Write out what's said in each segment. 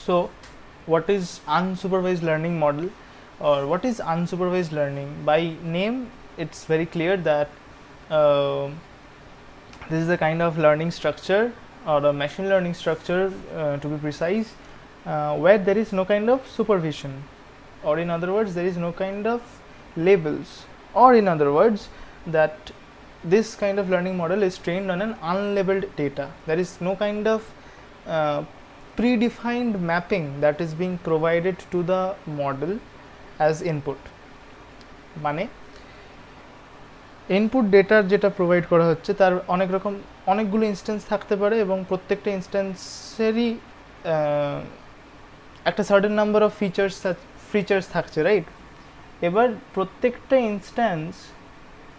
So what is unsupervised learning model, or what is unsupervised learning? By name it's very clear that this is a kind of learning structure, or a machine learning structure to be precise, where there is no kind of supervision, or in other words there is no kind of labels, or in other words that this kind of learning model is trained on an unlabeled data. There is no kind of predefined mapping that is being provided to the model as input. মানে input ডেটার যেটা provide করা হচ্ছে তার অনেকগুলো instance থাকতে পারে, এবং প্রত্যেকটা ইনস্ট্যান্সেরই একটা সার্টেন নাম্বার অফ ফিচার্স থাকছে, রাইট? এবার প্রত্যেকটা ইনস্ট্যান্স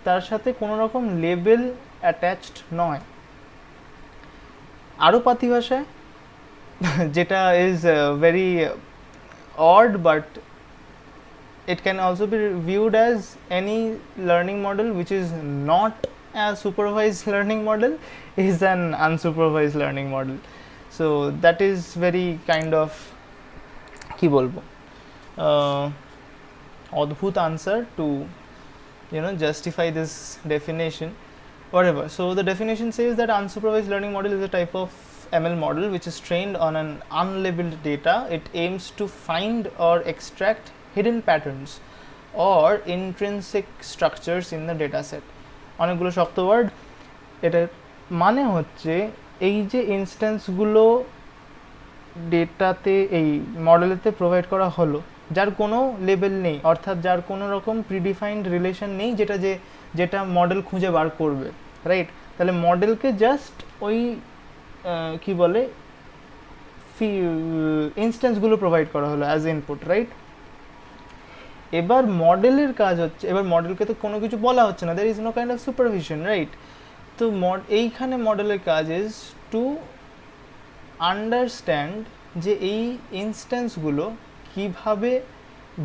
তার সাথে কোনো রকম লেবেল অ্যাটাচড নয়। আরও পাতি ভাষায় যেটা is very odd, but it can also be viewed as any learning model which is not a supervised learning model is an unsupervised learning model. So that is very kind of কি বলবো অদ্ভুত answer to justify this definition, whatever. So the definition says that unsupervised learning model is a type of ML model which is trained on an unlabeled data. It aims to find or extract hidden patterns or intrinsic structures in the data set. অনেকগুলো শক্ত word. এটা মানে হচ্ছে এই যে ইনস্ট্যান্সগুলো ডেটাতে এই মডেলেতে provide করা হলো, যার কোনো লেবেল নেই, অর্থাৎ যার কোনো রকম প্রিডিফাইন্ড রিলেশন নেই যেটা মডেল খুঁজে বার করবে, রাইট? তাহলে মডেলকে জাস্ট ওই কি বলে ইনস্ট্যান্সগুলো প্রোভাইড করা হলো অ্যাজ ইনপুট, রাইট? এবার মডেলের কাজ হচ্ছে, এবার মডেলকে তো কোনো কিছু বলা হচ্ছে না, there is no kind of supervision, right? তো এইখানে মডেলের কাজ ইজ টু আন্ডারস্ট্যান্ড যে এই ইনস্ট্যান্সগুলো কিভাবে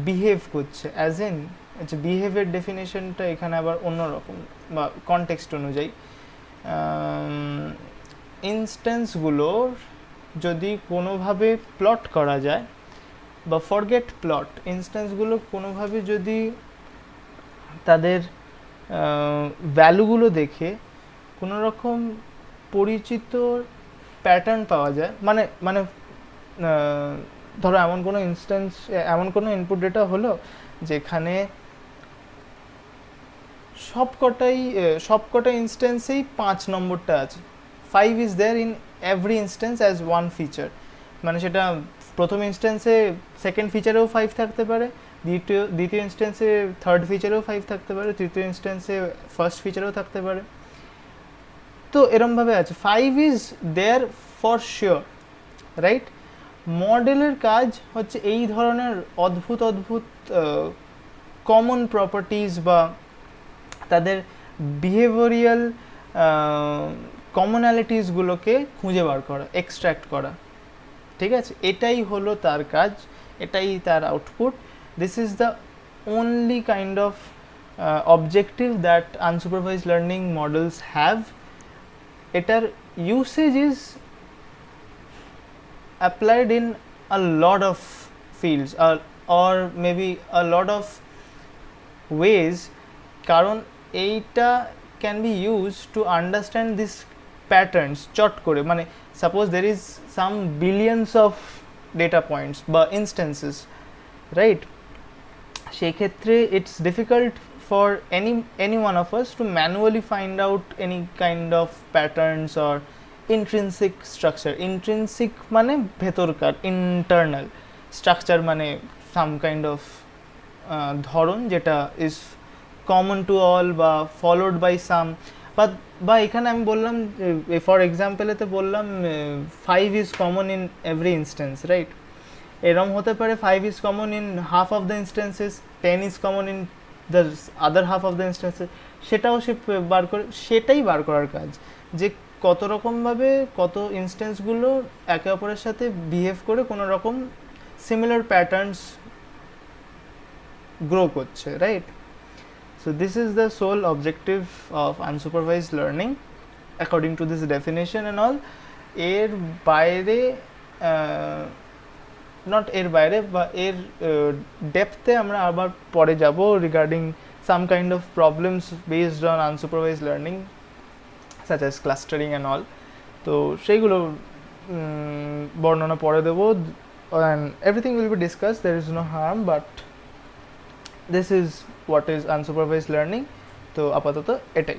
বিহেভ করছে, অ্যাজ ইন আচ্ছা বিহেভের ডেফিনেশনটা এখানে আবার অন্যরকম বা কনটেক্সট অনুযায়ী। ইনস্ট্যান্সগুলোর যদি কোনোভাবে প্লট করা যায়, বা ফরগেট প্লট, ইনস্ট্যান্সগুলো কোনোভাবে যদি তাদের ভ্যালুগুলো দেখে কোনো রকম পরিচিত প্যাটার্ন পাওয়া যায়, মানে ধরো এমন কোনো ইনস্ট্যান্স, এমন কোনো ইনপুট ডেটা হলো যেখানে সবকটা ইনস্ট্যান্সেই 5 নম্বরটা আছে, 5 is there in every instance as one feature. মানে সেটা প্রথম ইনস্ট্যান্সে সেকেন্ড ফিচারেও 5 থাকতে পারে, দ্বিতীয় ইনস্ট্যান্সে থার্ড ফিচারেও 5 থাকতে পারে, তৃতীয় ইনস্ট্যান্সে ফার্স্ট ফিচারেও থাকতে পারে। তো এরমভাবে আছে, 5 is there for sure, right? মডেলের কাজ হচ্ছে এই ধরনের অদ্ভুত কমন প্রপার্টিজ বা তাদের বিহেভিয়ারাল কমনালিটিসগুলোকে খুঁজে বার করা, এক্সট্র্যাক্ট করা, ঠিক আছে? এটাই হলো তার কাজ, এটাই তার output. This is the only kind of objective that unsupervised learning models have. এটার usage is applied in a lot of fields, or maybe a lot of ways, কারণ এইটা can be used to understand these patterns চট করে। মানে suppose there is some billions of data points বা instances, right? সেই ক্ষেত্রে it's difficult for any one of us to manually find out any kind of patterns or intrinsic structure. Intrinsic মানে ভেতরকার, internal structure মানে some kind of ধরন যেটা is common to all বা followed by some, বা এখানে আমি বললাম ফর এক্সাম্পল এতে বললাম 5 is common in every instance, right? এরম হতে পারে 5 is common in half of the instances, 10 is common in the other half of the instances, সেটাও সে সেটাই বার করার কাজ, যে কত রকমভাবে কত ইনস্ট্যান্সগুলো একে অপরের সাথে বিহেভ করে কোনো রকম সিমিলার প্যাটার্নস গ্রো করছে, right? So this is the sole objective of unsupervised learning according to this definition and all. এর বাইরে নট এর বাইরে বা এর ডেপথে আমরা আবার পরে যাব regarding some kind of problems based on unsupervised learning such as clustering and all. তো সেইগুলো বর্ণনা পরে দেবো, and everything will be discussed, there is no harm, but this is what is unsupervised learning. তো আপাতত এটাই।